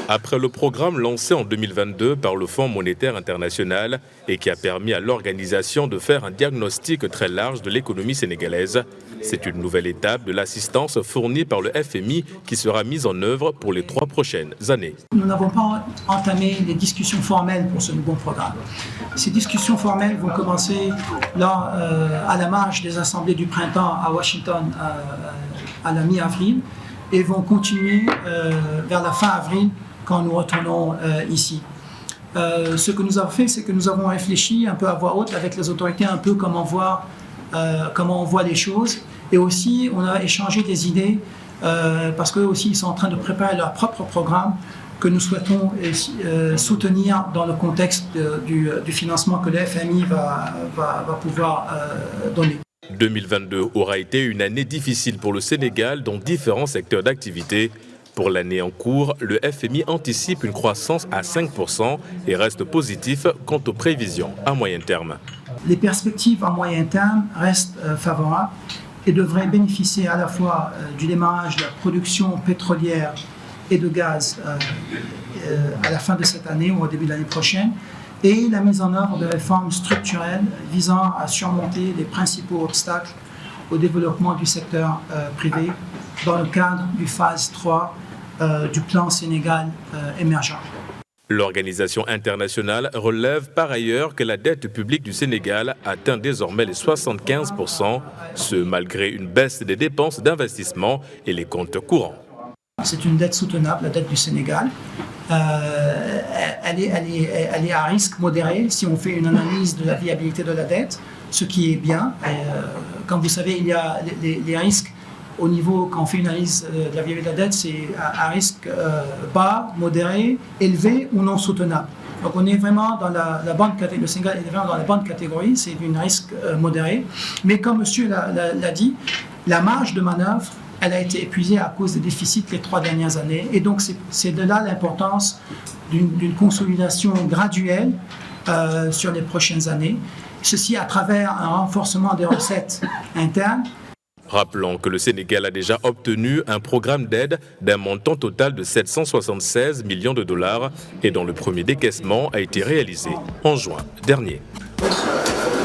Après le programme lancé en 2022 par le Fonds monétaire international et qui a permis à l'organisation de faire un diagnostic très large de l'économie sénégalaise, c'est une nouvelle étape de l'assistance fournie par le FMI qui sera mise en œuvre pour les 3 prochaines années. Nous n'avons pas entamé les discussions formelles pour ce nouveau programme. Ces discussions formelles vont commencer à la marge des assemblées du printemps à Washington à la mi-avril et vont continuer vers la fin avril quand nous retournons ici. Ce que nous avons fait, c'est que nous avons réfléchi un peu à voix haute avec les autorités, un peu comment on voit les choses. Et aussi, on a échangé des idées, parce qu'eux aussi, ils sont en train de préparer leur propre programme que nous souhaitons soutenir dans le contexte du financement que le FMI va pouvoir donner. 2022 aura été une année difficile pour le Sénégal dans différents secteurs d'activité. Pour l'année en cours, le FMI anticipe une croissance à 5% et reste positif quant aux prévisions à moyen terme. Les perspectives à moyen terme restent favorables et devraient bénéficier à la fois du démarrage de la production pétrolière et de gaz à la fin de cette année ou au début de l'année prochaine, et la mise en œuvre de réformes structurelles visant à surmonter les principaux obstacles au développement du secteur privé dans le cadre du phase 3 du plan Sénégal émergent. L'organisation internationale relève par ailleurs que la dette publique du Sénégal atteint désormais les 75%, ce malgré une baisse des dépenses d'investissement et les comptes courants. C'est une dette soutenable, la dette du Sénégal. Elle est à risque modéré si on fait une analyse de la viabilité de la dette, ce qui est bien. Comme vous savez, il y a les risques au niveau, quand on fait une analyse de la viabilité de la dette, c'est à risque bas, modéré, élevé ou non soutenable. Donc on est vraiment dans la bonne catégorie, le Sénégal est vraiment dans la bonne catégorie, c'est un risque modéré. Mais comme monsieur l'a dit, la marge de manœuvre, elle a été épuisée à cause des déficits les 3 dernières années. Et donc c'est de là l'importance d'une consolidation graduelle sur les prochaines années. Ceci à travers un renforcement des recettes internes. Rappelons que le Sénégal a déjà obtenu un programme d'aide d'un montant total de 776 millions de dollars et dont le premier décaissement a été réalisé en juin dernier.